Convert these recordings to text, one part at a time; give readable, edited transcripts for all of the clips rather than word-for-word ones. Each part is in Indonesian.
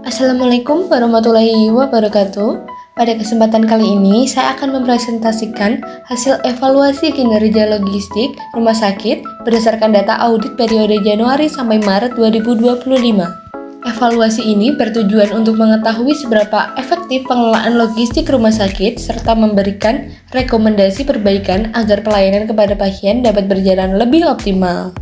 Assalamualaikum warahmatullahi wabarakatuh. Pada kesempatan kali ini, saya akan mempresentasikan hasil evaluasi kinerja logistik rumah sakit berdasarkan data audit periode Januari sampai Maret 2025. Evaluasi ini bertujuan untuk mengetahui seberapa efektif pengelolaan logistik rumah sakit serta memberikan rekomendasi perbaikan agar pelayanan kepada pasien dapat berjalan lebih optimal.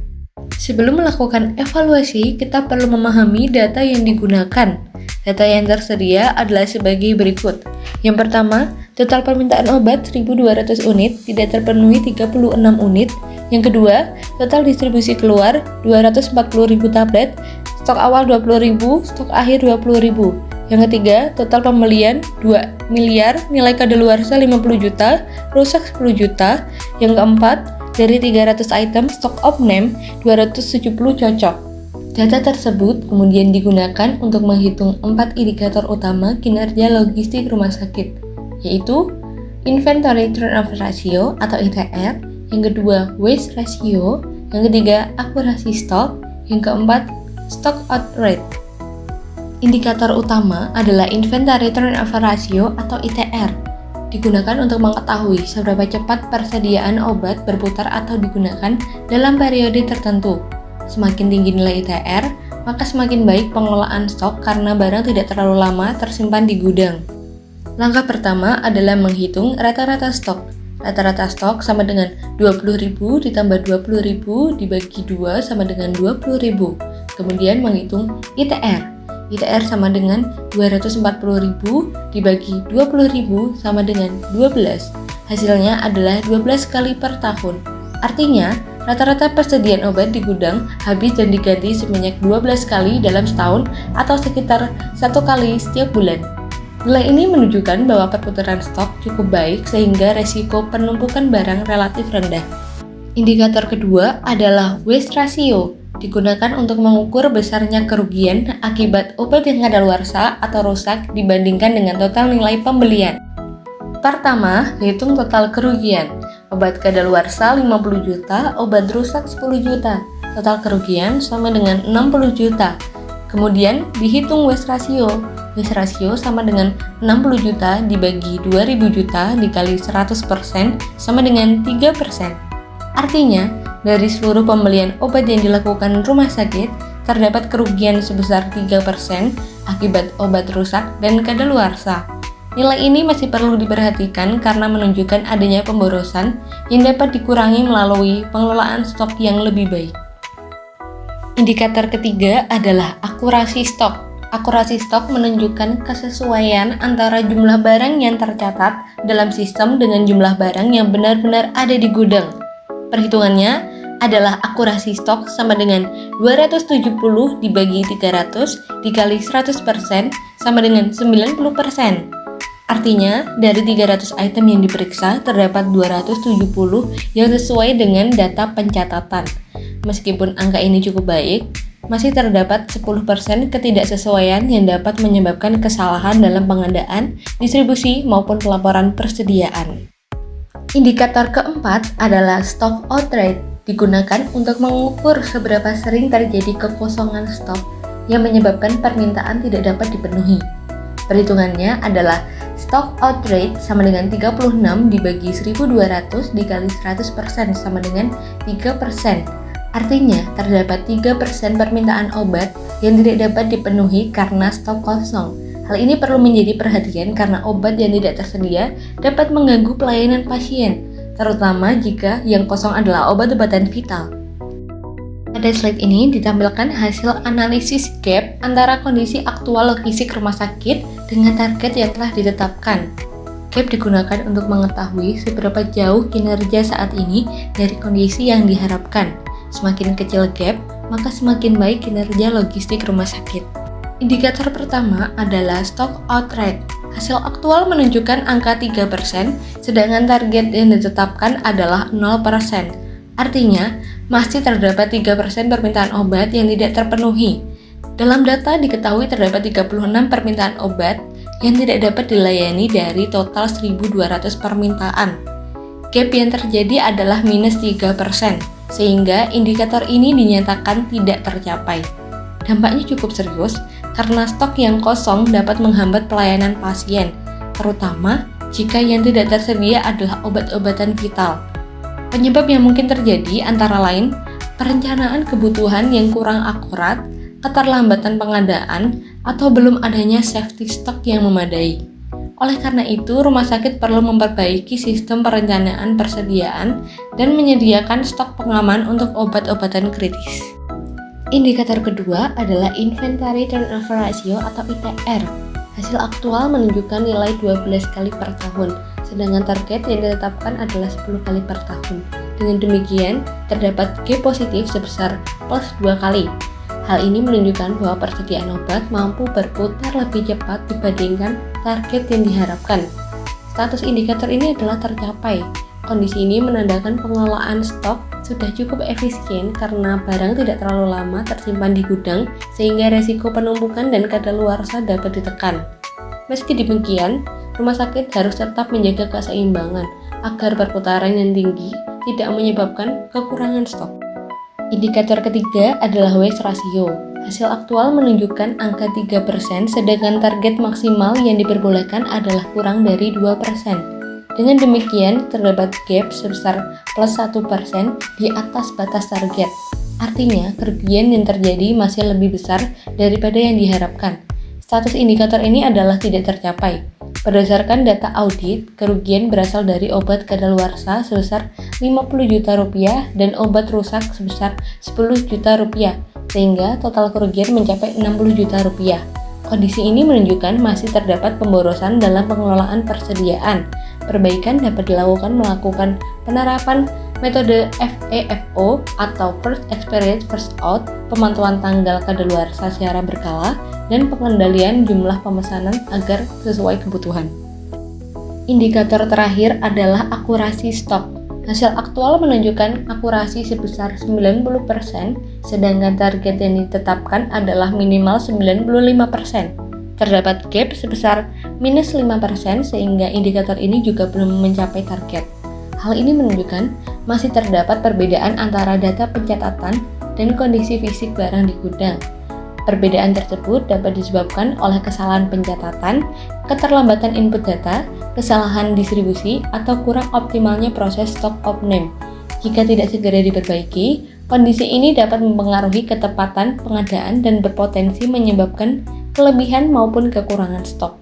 Sebelum melakukan evaluasi, kita perlu memahami data yang digunakan. Data yang tersedia adalah sebagai berikut. Yang pertama, total permintaan obat 1.200 unit, tidak terpenuhi 36 unit. Yang kedua, total distribusi keluar 240.000 tablet, stok awal 20.000, stok akhir 20.000. Yang ketiga, total pembelian 2 miliar, nilai kadaluarsa 50 juta, rusak 10 juta. Yang keempat, dari 300 item stok opname 270 cocok. Data tersebut kemudian digunakan untuk menghitung 4 indikator utama kinerja logistik rumah sakit, yaitu Inventory Turnover Ratio atau ITR, yang kedua Waste Ratio, yang ketiga akurasi stok, yang keempat Stock Out Rate. Indikator utama adalah Inventory Turnover Ratio atau ITR, digunakan untuk mengetahui seberapa cepat persediaan obat berputar atau digunakan dalam periode tertentu. Semakin tinggi nilai ITR, maka semakin baik pengelolaan stok karena barang tidak terlalu lama tersimpan di gudang. Langkah pertama adalah menghitung rata-rata stok. Rata-rata stok sama dengan 20.000 ditambah 20.000 dibagi 2 sama dengan 20.000. Kemudian menghitung ITR. ITR sama dengan 240.000 dibagi 20.000 sama dengan 12. Hasilnya adalah 12 kali per tahun. Artinya, rata-rata persediaan obat di gudang habis dan diganti sebanyak 12 kali dalam setahun atau sekitar 1 kali setiap bulan. Nilai ini menunjukkan bahwa perputaran stok cukup baik sehingga resiko penumpukan barang relatif rendah. Indikator kedua adalah waste ratio, digunakan untuk mengukur besarnya kerugian akibat obat yang kadaluarsa atau rusak dibandingkan dengan total nilai pembelian. Pertama, hitung total kerugian. Obat kadaluarsa 50 juta, obat rusak 10 juta. Total kerugian sama dengan 60 juta. Kemudian dihitung waste ratio. Waste ratio sama dengan 60 juta dibagi 2000 juta dikali 100% sama dengan 3%. Artinya, dari seluruh pembelian obat yang dilakukan rumah sakit, terdapat kerugian sebesar 3% akibat obat rusak dan kadaluarsa. Nilai ini masih perlu diperhatikan karena menunjukkan adanya pemborosan yang dapat dikurangi melalui pengelolaan stok yang lebih baik. Indikator ketiga adalah akurasi stok. Akurasi stok menunjukkan kesesuaian antara jumlah barang yang tercatat dalam sistem dengan jumlah barang yang benar-benar ada di gudang. Perhitungannya adalah akurasi stok sama dengan 270 dibagi 300 dikali 100% sama dengan 90%. Artinya, dari 300 item yang diperiksa, terdapat 270 yang sesuai dengan data pencatatan. Meskipun angka ini cukup baik, masih terdapat 10% ketidaksesuaian yang dapat menyebabkan kesalahan dalam pengadaan, distribusi, maupun pelaporan persediaan. Indikator keempat adalah stock out rate, digunakan untuk mengukur seberapa sering terjadi kekosongan stok yang menyebabkan permintaan tidak dapat dipenuhi. Perhitungannya adalah stock out rate sama dengan 36 dibagi 1200 dikali 100% sama dengan 3%. Artinya, terdapat 3% permintaan obat yang tidak dapat dipenuhi karena stok kosong. Hal ini perlu menjadi perhatian karena obat yang tidak tersedia dapat mengganggu pelayanan pasien, terutama jika yang kosong adalah obat-obatan vital. Pada slide ini ditampilkan hasil analisis gap antara kondisi aktual logistik rumah sakit dengan target yang telah ditetapkan. Gap digunakan untuk mengetahui seberapa jauh kinerja saat ini dari kondisi yang diharapkan. Semakin kecil gap, maka semakin baik kinerja logistik rumah sakit. Indikator pertama adalah stock out rate. Hasil aktual menunjukkan angka 3%, sedangkan target yang ditetapkan adalah 0%. Artinya, masih terdapat 3% permintaan obat yang tidak terpenuhi. Dalam data diketahui terdapat 36 permintaan obat yang tidak dapat dilayani dari total 1.200 permintaan. Gap yang terjadi adalah minus 3%, sehingga indikator ini dinyatakan tidak tercapai. Dampaknya cukup serius karena stok yang kosong dapat menghambat pelayanan pasien, terutama jika yang tidak tersedia adalah obat-obatan vital. Penyebab yang mungkin terjadi antara lain perencanaan kebutuhan yang kurang akurat, keterlambatan pengadaan, atau belum adanya safety stock yang memadai. Oleh karena itu, rumah sakit perlu memperbaiki sistem perencanaan persediaan dan menyediakan stok pengaman untuk obat-obatan kritis. Indikator kedua adalah Inventory Turnover Ratio atau ITR. Hasil aktual menunjukkan nilai 12 kali per tahun, sedangkan target yang ditetapkan adalah 10 kali per tahun. Dengan demikian, terdapat gap positif sebesar plus 2 kali. Hal ini menunjukkan bahwa persediaan obat mampu berputar lebih cepat dibandingkan target yang diharapkan. Status indikator ini adalah tercapai. Kondisi ini menandakan pengelolaan stok sudah cukup efisien karena barang tidak terlalu lama tersimpan di gudang sehingga resiko penumpukan dan kadaluarsa dapat ditekan. Meski demikian, rumah sakit harus tetap menjaga keseimbangan agar perputaran yang tinggi tidak menyebabkan kekurangan stok. Indikator ketiga adalah waste ratio. Hasil aktual menunjukkan angka 3%, sedangkan target maksimal yang diperbolehkan adalah kurang dari 2%. Dengan demikian, terdapat gap sebesar plus 1% di atas batas target. Artinya, kerugian yang terjadi masih lebih besar daripada yang diharapkan. Status indikator ini adalah tidak tercapai. Berdasarkan data audit, kerugian berasal dari obat kadaluarsa sebesar 50 juta rupiah dan obat rusak sebesar 10 juta rupiah, sehingga total kerugian mencapai 60 juta rupiah. Kondisi ini menunjukkan masih terdapat pemborosan dalam pengelolaan persediaan. Perbaikan dapat dilakukan melakukan penerapan metode FEFO atau First Experience First Out, pemantauan tanggal kadaluarsa secara berkala, dan pengendalian jumlah pemesanan agar sesuai kebutuhan. Indikator terakhir adalah akurasi stok. Hasil aktual menunjukkan akurasi sebesar 90%, sedangkan target yang ditetapkan adalah minimal 95%. Terdapat gap sebesar minus 5% sehingga indikator ini juga belum mencapai target. Hal ini menunjukkan masih terdapat perbedaan antara data pencatatan dan kondisi fisik barang di gudang. Perbedaan tersebut dapat disebabkan oleh kesalahan pencatatan, keterlambatan input data, kesalahan distribusi, atau kurang optimalnya proses stock of name. Jika tidak segera diperbaiki, kondisi ini dapat mempengaruhi ketepatan pengadaan dan berpotensi menyebabkan kelebihan maupun kekurangan stok.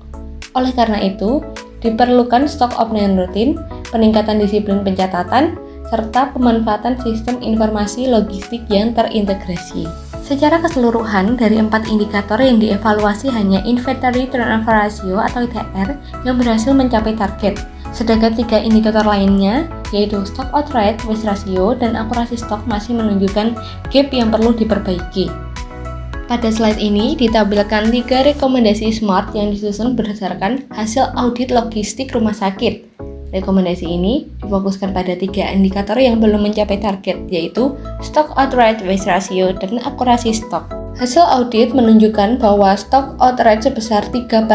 Oleh karena itu, diperlukan stock of name rutin, peningkatan disiplin pencatatan, serta pemanfaatan sistem informasi logistik yang terintegrasi. Secara keseluruhan, dari 4 indikator yang dievaluasi hanya Inventory Turnover Ratio atau ITR yang berhasil mencapai target, sedangkan 3 indikator lainnya, yaitu Stock Out Rate, Waste Ratio, dan akurasi stok masih menunjukkan gap yang perlu diperbaiki. Pada slide ini ditampilkan 3 rekomendasi SMART yang disusun berdasarkan hasil audit logistik rumah sakit. Rekomendasi ini difokuskan pada 3 indikator yang belum mencapai target, yaitu Stock Out Rate, Waste Ratio, dan akurasi stok. Hasil audit menunjukkan bahwa Stock Out Rate sebesar 3%.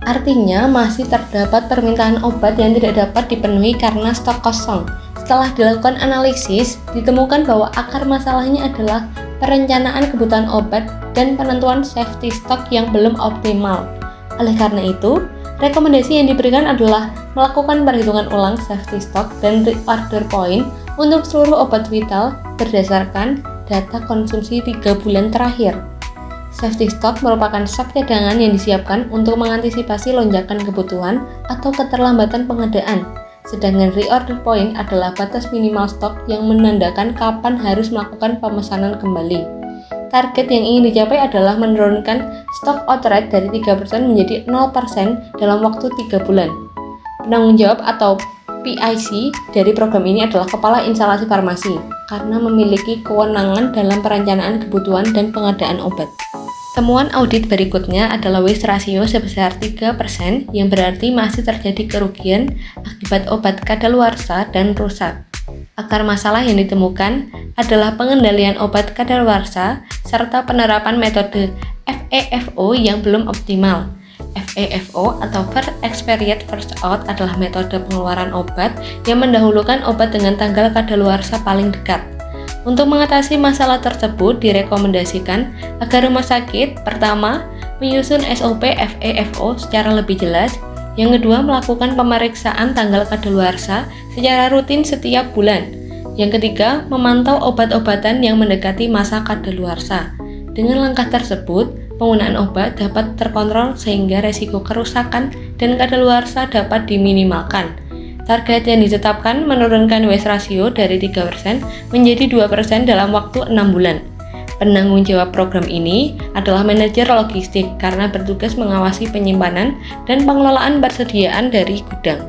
Artinya masih terdapat permintaan obat yang tidak dapat dipenuhi karena stok kosong. Setelah dilakukan analisis, ditemukan bahwa akar masalahnya adalah perencanaan kebutuhan obat dan penentuan safety stock yang belum optimal. Oleh karena itu, rekomendasi yang diberikan adalah melakukan perhitungan ulang safety stock dan reorder point untuk seluruh obat vital berdasarkan data konsumsi 3 bulan terakhir. Safety stock merupakan stok cadangan yang disiapkan untuk mengantisipasi lonjakan kebutuhan atau keterlambatan pengadaan. Sedangkan reorder point adalah batas minimal stok yang menandakan kapan harus melakukan pemesanan kembali. Target yang ingin dicapai adalah menurunkan stock out rate dari 3% menjadi 0% dalam waktu 3 bulan. Penanggung jawab atau PIC dari program ini adalah Kepala Instalasi Farmasi, karena memiliki kewenangan dalam perencanaan kebutuhan dan pengadaan obat. Temuan audit berikutnya adalah waste ratio sebesar 3%, yang berarti masih terjadi kerugian akibat obat kadaluarsa dan rusak. Akar masalah yang ditemukan adalah pengendalian obat kadaluarsa serta penerapan metode FEFO yang belum optimal. FEFO atau First Experience First Out adalah metode pengeluaran obat yang mendahulukan obat dengan tanggal kadaluarsa paling dekat. Untuk mengatasi masalah tersebut, direkomendasikan agar rumah sakit pertama menyusun SOP FEFO secara lebih jelas, yang kedua melakukan pemeriksaan tanggal kadaluarsa secara rutin setiap bulan, yang ketiga memantau obat-obatan yang mendekati masa kadaluarsa. Dengan langkah tersebut, penggunaan obat dapat terkontrol sehingga resiko kerusakan dan kadaluarsa dapat diminimalkan. Target yang ditetapkan menurunkan waste ratio dari 3% menjadi 2% dalam waktu 6 bulan. Penanggung jawab program ini adalah manajer logistik karena bertugas mengawasi penyimpanan dan pengelolaan persediaan dari gudang.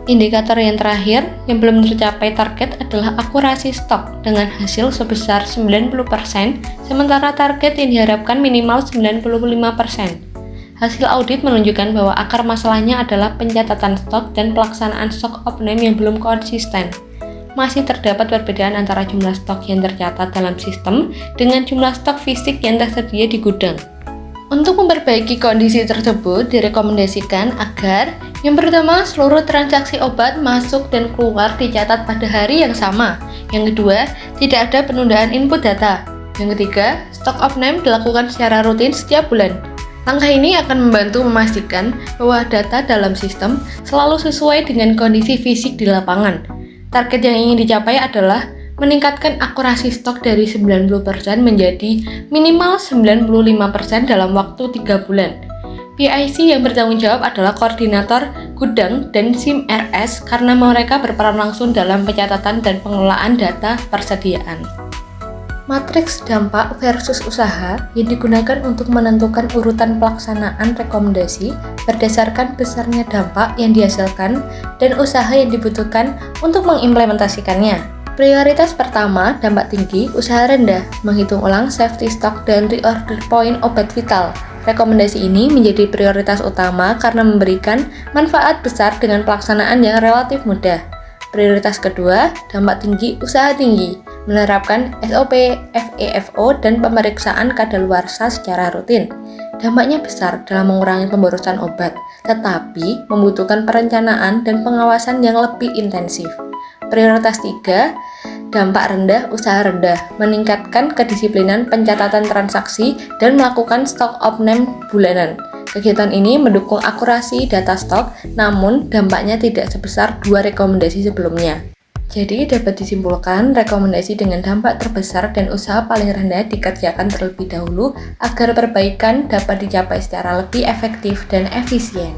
Indikator yang terakhir yang belum tercapai target adalah akurasi stok dengan hasil sebesar 90%, sementara target yang diharapkan minimal 95%. Hasil audit menunjukkan bahwa akar masalahnya adalah pencatatan stok dan pelaksanaan stok off-name yang belum konsisten. Masih terdapat perbedaan antara jumlah stok yang tercatat dalam sistem dengan jumlah stok fisik yang tersedia di gudang. Untuk memperbaiki kondisi tersebut, direkomendasikan agar yang pertama, seluruh transaksi obat masuk dan keluar dicatat pada hari yang sama. Yang kedua, tidak ada penundaan input data. Yang ketiga, stok off-name dilakukan secara rutin setiap bulan. Langkah ini akan membantu memastikan bahwa data dalam sistem selalu sesuai dengan kondisi fisik di lapangan. Target yang ingin dicapai adalah meningkatkan akurasi stok dari 90% menjadi minimal 95% dalam waktu 3 bulan. PIC yang bertanggung jawab adalah koordinator gudang dan SIM RS karena mereka berperan langsung dalam pencatatan dan pengelolaan data persediaan. Matriks dampak versus usaha yang digunakan untuk menentukan urutan pelaksanaan rekomendasi berdasarkan besarnya dampak yang dihasilkan dan usaha yang dibutuhkan untuk mengimplementasikannya. Prioritas pertama, dampak tinggi, usaha rendah, menghitung ulang safety stock dan reorder point obat vital. Rekomendasi ini menjadi prioritas utama karena memberikan manfaat besar dengan pelaksanaan yang relatif mudah. Prioritas kedua, dampak tinggi, usaha tinggi, menerapkan SOP, FEFO, dan pemeriksaan kadaluarsa secara rutin. Dampaknya besar dalam mengurangi pemborosan obat, tetapi membutuhkan perencanaan dan pengawasan yang lebih intensif. Prioritas 3, dampak rendah, usaha rendah, meningkatkan kedisiplinan pencatatan transaksi dan melakukan stok off-name bulanan. Kegiatan ini mendukung akurasi data stok, namun dampaknya tidak sebesar 2 rekomendasi sebelumnya. Jadi dapat disimpulkan rekomendasi dengan dampak terbesar dan usaha paling rendah dikerjakan terlebih dahulu agar perbaikan dapat dicapai secara lebih efektif dan efisien.